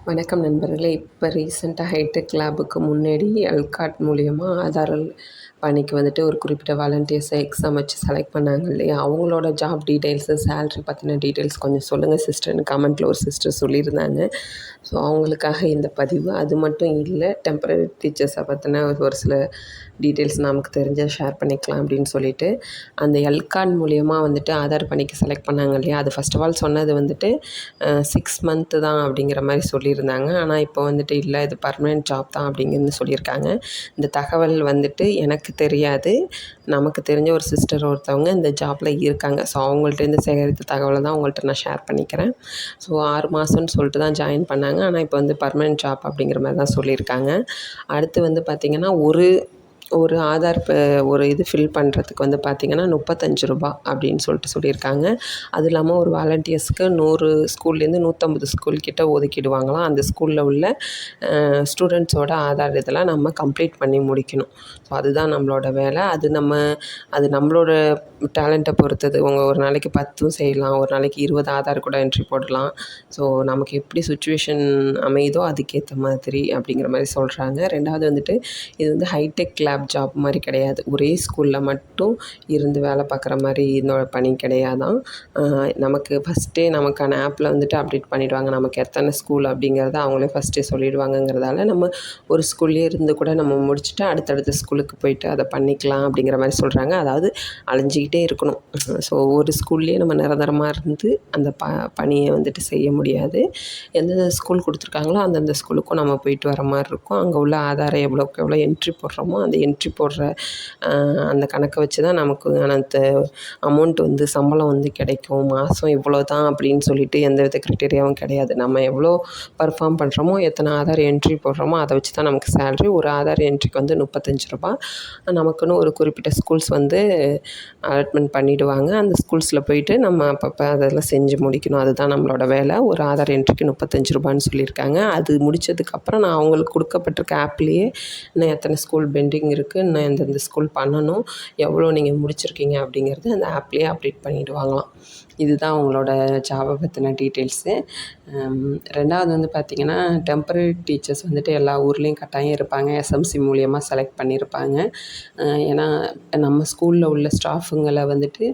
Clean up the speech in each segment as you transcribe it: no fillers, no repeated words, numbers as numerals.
வணக்கம் நண்பர்களே. இப்போ ரீசெண்டாக ஹைடெக் லேபுக்கு முன்னாடி எல்காட் மூலியமா ஆதார் பணிக்கு வந்துட்டு ஒரு குறிப்பிட்ட வாலண்டியர்ஸை எக்ஸாம் வச்சு செலக்ட் பண்ணாங்க இல்லையா? அவங்களோட ஜாப் டீட்டெயில்ஸு, சேலரி பற்றின டீட்டெயில்ஸ் கொஞ்சம் சொல்லுங்கள் சிஸ்டர்னு கமெண்ட்டில் ஒரு சிஸ்டர் சொல்லியிருந்தாங்க. ஸோ அவங்களுக்காக இந்த பதிவு. அது மட்டும் இல்லை, டெம்பரரி டீச்சர்ஸை பற்றின ஒரு சில டீட்டெயில்ஸ் நமக்கு தெரிஞ்ச ஷேர் பண்ணிக்கலாம் அப்படின்னு சொல்லிட்டு, அந்த எல்காட் மூலியமா வந்துட்டு ஆதார் பணிக்கு செலக்ட் பண்ணாங்க இல்லையா? அது ஃபர்ஸ்ட் ஆஃப் ஆல் சொன்னது வந்துட்டு 6 மந்த்து தான் அப்படிங்கிற மாதிரி சொல்லியிருந்தாங்க. ஆனால் இப்போ வந்துட்டு இல்லை, இது பர்மனெண்ட் ஜாப் தான் அப்படிங்கிறது சொல்லியிருக்காங்க. இந்த தகவல் வந்துட்டு எனக்கு தெரியாது. நமக்கு தெரிஞ்ச ஒரு சிஸ்டர் ஒருத்தவங்க இந்த ஜாப்பில் இருக்காங்க. ஸோ அவங்கள்ட்டேருந்து சேகரித்த தகவலை தான் உங்கள்கிட்ட நான் ஷேர் பண்ணிக்கிறேன். ஸோ 6 மாதம்னு சொல்லிட்டு தான் ஜாயின் பண்ணாங்க. ஆனால் இப்போ வந்து பர்மனெண்ட் ஜாப் அப்படிங்கிற மாதிரி தான் சொல்லியிருக்காங்க. அடுத்து வந்து பார்த்திங்கன்னா, ஒரு ஆதார் ஒரு இது ஃபில் பண்ணுறதுக்கு வந்து பார்த்திங்கன்னா ரூ. 35 அப்படின்னு சொல்லியிருக்காங்க. அது இல்லாமல் ஒரு வாலண்டியர்ஸ்க்கு 100 ஸ்கூல்லேருந்து 150 ஸ்கூல் கிட்ட ஒதுக்கிடுவாங்களாம். அந்த ஸ்கூலில் உள்ள ஸ்டூடெண்ட்ஸோட ஆதார் இதெல்லாம் நம்ம கம்ப்ளீட் பண்ணி முடிக்கணும். ஸோ அதுதான் நம்மளோட வேலை. அது நம்மளோட டேலண்ட்டை பொறுத்தது. ஒரு நாளைக்கு 10ம் செய்யலாம், ஒரு நாளைக்கு 20 ஆதார் கூட என்ட்ரி போடலாம். ஸோ நமக்கு எப்படி சுச்சுவேஷன் அமையுதோ அதுக்கேற்ற மாதிரி அப்படிங்கிற மாதிரி சொல்கிறாங்க. ரெண்டாவது வந்துட்டு, இது வந்து ஹைடெக் லேப் ஜாப் மாதிரி கிடையாது. ஒரே ஸ்கூலில் மட்டும் இருந்து வேலை பார்க்குற மாதிரி இன்னொரு பணி கிடையாதாம். நமக்கு ஃபஸ்ட்டே நமக்கான ஆப்பில் வந்துட்டு அப்டேட் பண்ணிவிடுவாங்க. நமக்கு எத்தனை ஸ்கூல் அப்படிங்கிறத அவங்களே ஃபஸ்ட்டே சொல்லிவிடுவாங்கங்கிறதால நம்ம ஒரு ஸ்கூல்லேயே இருந்து கூட நம்ம முடிச்சுட்டு அடுத்தடுத்த ஸ்கூலுக்கு போயிட்டு அதை பண்ணிக்கலாம் அப்படிங்கிற மாதிரி சொல்கிறாங்க. அதாவது அலைஞ்சிக்கிட்டே இருக்கணும். ஸோ ஒரு ஸ்கூல்லேயே நம்ம நிரந்தரமாக இருந்து அந்த பணியை வந்துட்டு செய்ய முடியாது. எந்தெந்த ஸ்கூல் கொடுத்துருக்காங்களோ அந்தந்த ஸ்கூலுக்கும் நம்ம போயிட்டு வர மாதிரி இருக்கும். அங்கே உள்ள ஆதாரை எவ்வளோக்கு எவ்வளோ என்ட்ரி போடுறோமோ அந்த என்ட்ரி போடுற அந்த கணக்கை வச்சு தான் நமக்கு அந்த அமௌண்ட் வந்து சம்பளம் வந்து கிடைக்கும். மாதம் இவ்வளோ தான் அப்படின்னு சொல்லிட்டு எந்தவித க்ரைட்டீரியாவும் கிடையாது. நம்ம எவ்வளோ பர்ஃபார்ம் பண்ணுறோமோ, எத்தனை ஆதார் என்ட்ரி போடுறோமோ அதை வச்சு தான் நமக்கு சேலரி. ஒரு ஆதார் என்ட்ரிக்கு வந்து ரூ. 35. நமக்குன்னு ஒரு குறிப்பிட்ட ஸ்கூல்ஸ் வந்து அலாட்மெண்ட் பண்ணிவிடுவாங்க. அந்த ஸ்கூல்ஸில் போயிட்டு நம்ம அப்பப்போ அதெல்லாம் செஞ்சு முடிக்கணும். அதுதான் நம்மளோட வேலை. ஒரு ஆதார் என்ட்ரிக்கு ரூ. 35 சொல்லியிருக்காங்க. அது முடித்ததுக்கப்புறம் நான் அவங்களுக்கு கொடுக்கப்பட்டிருக்க ஆப்லேயே இன்னும் எத்தனை ஸ்கூல் பெண்டிங் இருக்குது, இன்னும் எந்தெந்த ஸ்கூல் பண்ணணும், எவ்வளோ நீங்கள் முடிச்சிருக்கீங்க அப்படிங்கிறது அந்த ஆப்லேயே அப்டேட் பண்ணிவிடுவாங்களாம். இதுதான் அவங்களோட ஜாபை பற்றின டீட்டெயில்ஸு. ரெண்டாவது வந்து பார்த்திங்கன்னா, டெம்பரரி டீச்சர்ஸ் வந்துட்டு எல்லா ஊர்லேயும் கட்டாயம் இருப்பாங்க. எஸ்எம்சி மூலியமாக செலக்ட் பண்ணியிருப்பாங்க. ஏன்னா நம்ம ஸ்கூலில் உள்ள ஸ்டாஃபுங்களை வந்துட்டு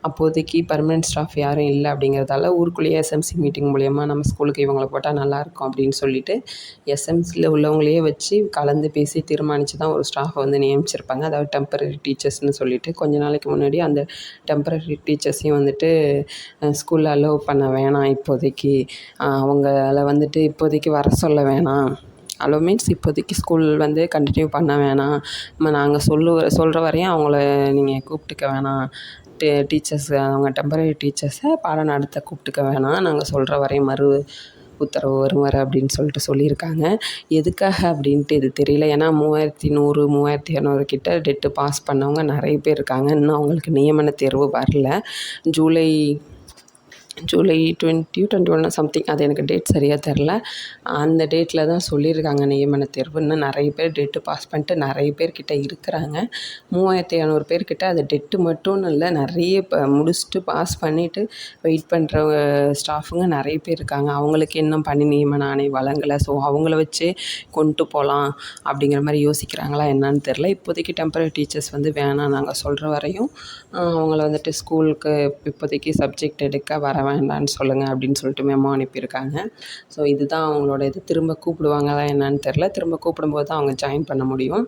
அப்போதைக்கு பர்மனெண்ட் ஸ்டாஃப் யாரும் இல்லை அப்படிங்கிறதால ஊருக்குள்ளேயே எஸ்எம்சி மீட்டிங் மூலியமாக நம்ம ஸ்கூலுக்கு இவங்கள போட்டால் நல்லாயிருக்கும் அப்படின்னு சொல்லிட்டு எஸ்எம்சியில் உள்ளவங்களையே வச்சு கலந்து பேசி தீர்மானித்து தான் ஒரு ஸ்டாஃபை வந்து நியமிச்சிருப்பாங்க. அதாவது டெம்பரரி டீச்சர்ஸ்னு சொல்லிட்டு கொஞ்ச நாளைக்கு முன்னாடி அந்த டெம்பரரி டீச்சர்ஸையும் வந்துட்டு ஸ்கூலில் அலோவ் பண்ண வேணாம், இப்போதைக்கு அவங்கள வந்துட்டு இப்போதைக்கு வர சொல்ல வேணாம். அலோவ் மீன்ஸ் இப்போதைக்கு ஸ்கூல் வந்து கண்டினியூ பண்ண வேணாம், நாங்கள் சொல்கிற வரையும் அவங்கள நீங்கள் கூப்பிட்டுக்க வேணாம், டீச்சர்ஸ் அவங்க டெம்பரரி டீச்சர்ஸை பாடம் நடத்த கூப்பிட்டுக்க வேணாம், நாங்கள் சொல்கிற வரையும் உத்தரவு வரும் வரை அப்படின்னு சொல்லியிருக்காங்க. எதுக்காக அப்படின்ட்டு இது தெரியல. ஏன்னா 3100 3200 கிட்ட டெட்டு பாஸ் பண்ணவங்க நிறைய பேர் இருக்காங்க. இன்னும் அவங்களுக்கு நியமன தேர்வு வரல. ஜூலை 20 21 சம்திங், அது எனக்கு டேட் சரியாக தெரில. அந்த டேட்டில் தான் சொல்லியிருக்காங்க நியமன தேர்வு. இன்னும் நிறைய பேர் டெட்டு பாஸ் பண்ணிட்டு நிறைய பேர்கிட்ட இருக்கிறாங்க. 3500 பேர்கிட்ட அது டெட்டு மட்டும் இல்லை, நிறைய முடிச்சுட்டு பாஸ் பண்ணிவிட்டு வெயிட் பண்ணுற ஸ்டாஃபுங்க நிறைய பேர் இருக்காங்க. அவங்களுக்கு இன்னும் பணி நியமன ஆணை வழங்கலை. ஸோ அவங்கள வச்சே கொண்டு போகலாம் அப்படிங்கிற மாதிரி யோசிக்கிறாங்களா என்னன்னு தெரில. இப்போதைக்கு டெம்பரரி டீச்சர்ஸ் வந்து வேணாம், நாங்கள் சொல்கிற வரையும் அவங்கள வந்துட்டு ஸ்கூலுக்கு இப்போதைக்கு சப்ஜெக்ட் எடுக்க வர வேண்டான்னு சொல்லுங்கள் அப்படின்னு சொல்லிட்டு மெமோ அனுப்பியிருக்காங்க. ஸோ இதுதான் அவங்களோட இது. திரும்ப கூப்பிடுவாங்களா என்னன்னு தெரில. திரும்ப கூப்பிடும்போது தான் அவங்க ஜாயின் பண்ண முடியும்.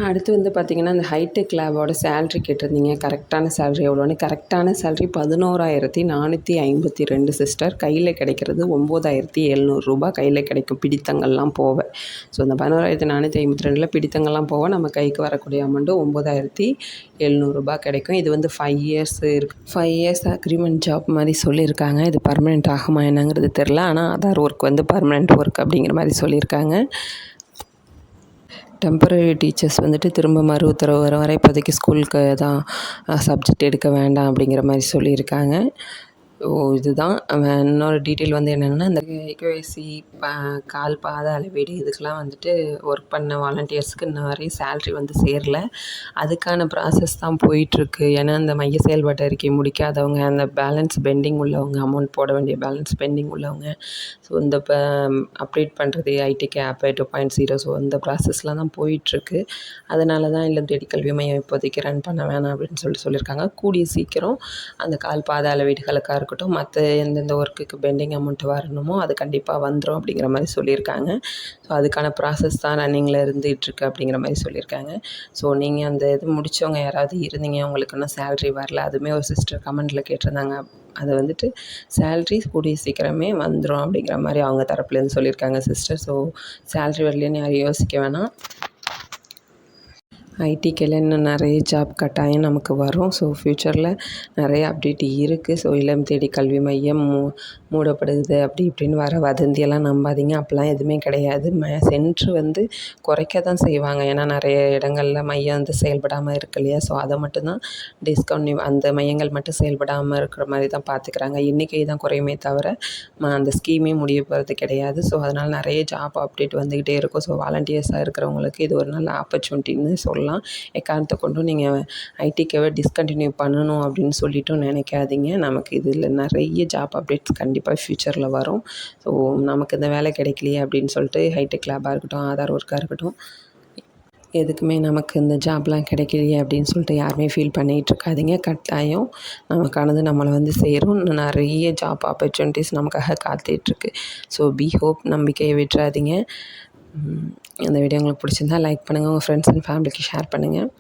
அடுத்து வந்து பார்த்திங்கன்னா, இந்த ஹைடெக் லேபோட சேல்ரி கேட்டிருந்தீங்க. கரெக்டான சேல்ரி எவ்வளோன்னு. கரெக்டான சேல்ரி 11,452 சிஸ்டர். கையில் கிடைக்கிறது 9,700 கையில் கிடைக்கும், பிடித்தங்கள்லாம் போக. ஸோ இந்த 11,452 பிடித்தங்கள்லாம் போக நம்ம கைக்கு வரக்கூடிய அமௌண்ட்டு 9,700 கிடைக்கும். இது வந்து 5 இயர்ஸ் இருக்குது. 5 இயர்ஸ் அக்ரிமெண்ட் ஜாப் மாதிரி சொல்லியிருக்காங்க. இது பர்மனெண்ட் ஆகுமா என்னங்கிறது தெரில. ஆனால் ஆதார் ஒர்க் வந்து பர்மனெண்ட் ஒர்க் அப்படிங்கிற மாதிரி சொல்லியிருக்காங்க. டெம்பரரி டீச்சர்ஸ் வந்துட்டு திரும்ப மறு உத்தரவு வர இப்போதைக்கு ஸ்கூலுக்கு தான் சப்ஜெக்ட் எடுக்க வேண்டாம் அப்படிங்கிற மாதிரி சொல்லியிருக்காங்க. இதுதான் இன்னொரு டீட்டெயில் வந்து என்னென்னா, இந்த கேஒய்சி கால் பாத அளவீடு இதுக்கெலாம் வந்துட்டு ஒர்க் பண்ண வாலண்டியர்ஸ்க்கு இன்ன வரையும் சேல்ரி வந்து சேரல. அதுக்கான ப்ராசஸ் தான் போயிட்டுருக்கு. ஏன்னா அந்த மைய செயல்பாட்டு அறிக்கை முடிக்காதவங்க, அந்த பேலன்ஸ் பெண்டிங் உள்ளவங்க, அமௌண்ட் போட வேண்டிய பேலன்ஸ் பெண்டிங் உள்ளவங்க, ஸோ இந்த அப்டேட் பண்ணுறது ஐடிகே ஆப் 2.0, ஸோ இந்த ப்ராசஸ்லாம் தான் போயிட்டுருக்கு. அதனால தான் இல்லம் தேடி கல்வி மையம் இப்போதைக்கு ரன் பண்ண வேணாம் அப்படின்னு சொல்லியிருக்காங்க. கூடிய சீக்கிரம் அந்த கால் பாத அளவீடுகளுக்காக இருக்கட்டும், மற்ற எந்தெந்த ஒர்க்குக்கு பெண்டிங் அமௌண்ட் வரணுமோ அது கண்டிப்பாக வந்துடும் அப்படிங்கிற மாதிரி சொல்லியிருக்காங்க. ஸோ அதுக்கான ப்ராசஸ் தான் ரன்னிங்கில் இருந்துகிட்ருக்கு அப்படிங்கிற மாதிரி சொல்லியிருக்காங்க. ஸோ நீங்கள் அந்த இது முடித்தவங்க யாராவது இருந்தீங்க, உங்களுக்கு இன்னும் சேல்ரி வரல, அதுவுமே ஒரு சிஸ்டர் கமெண்ட்டில் கேட்டிருந்தாங்க. அது வந்துட்டு சேல்ரி கூடிய சீக்கிரமே வந்துடும் அப்படிங்கிற மாதிரி அவங்க தரப்புலேருந்து சொல்லியிருக்காங்க சிஸ்டர். ஸோ சேல்ரி வரலன்னு யாரும் யோசிக்க வேணாம். ஐடிக்கில் இன்னும் நிறைய ஜாப் கட்டாயம் நமக்கு வரும். ஸோ ஃப்யூச்சரில் நிறைய அப்டேட் இருக்குது. ஸோ இல்லம் தேடி கல்வி மையம் மூடப்படுது அப்படி இப்படின்னு வர வதந்தியெல்லாம் நம்பாதீங்க. அப்படிலாம் எதுவுமே கிடையாது. சென்ட்ரு வந்து குறைக்க தான் செய்வாங்க. ஏன்னா நிறைய இடங்களில் மையம் வந்து செயல்படாமல் இருக்கு இல்லையா? ஸோ அதை மட்டும்தான் டிஸ்கவுண்ட் அந்த மையங்கள் மட்டும் செயல்படாமல் இருக்கிற மாதிரி தான் பார்த்துக்கிறாங்க. எண்ணிக்கை தான் குறையுமே தவிர அந்த ஸ்கீமே முடிய போகிறது கிடையாது. ஸோ அதனால் நிறைய ஜாப் அப்டேட் வந்துக்கிட்டே இருக்கும். ஸோ வாலண்டியர்ஸாக இருக்கிறவங்களுக்கு இது ஒரு நல்ல ஆப்பர்ச்சுனிட்டின்னு சொல்லலாம். எக்காரணத்தை கொண்டும் நீங்கள் ஐடிக்கேவை டிஸ்கண்டினியூ பண்ணணும் அப்படின்னு சொல்லிட்டும் நினைக்காதீங்க. நமக்கு இதில் நிறைய ஜாப் அப்டேட்ஸ் கண்டிப்பாக ஃப்யூச்சரில் வரும். ஸோ நமக்கு இந்த வேலை கிடைக்கலையே அப்படின்னு சொல்லிட்டு ஹைடெக் லேபாக இருக்கட்டும், ஆதார் ஒர்க்காக இருக்கட்டும், எதுக்குமே நமக்கு இந்த ஜாப்லாம் கிடைக்கலையே அப்படின்னு சொல்லிட்டு யாருமே ஃபீல் பண்ணிகிட்டு இருக்காதீங்க. கட்டாயம் நமக்கானது நம்மளை வந்து சேரும். இன்னும் நிறைய ஜாப் ஆப்பர்ச்சுனிட்டிஸ் நமக்காக காத்துட்ருக்கு. ஸோ ஹோப், நம்பிக்கையை விட்டுறாதீங்க. இந்த வீடியோ உங்களுக்கு பிடிச்சிருந்தா லைக் பண்ணுங்கள், உங்கள் ஃப்ரெண்ட்ஸ் அண்ட் ஃபேமிலிக்கு ஷேர் பண்ணுங்கள்.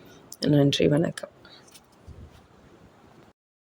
நன்றி, வணக்கம்.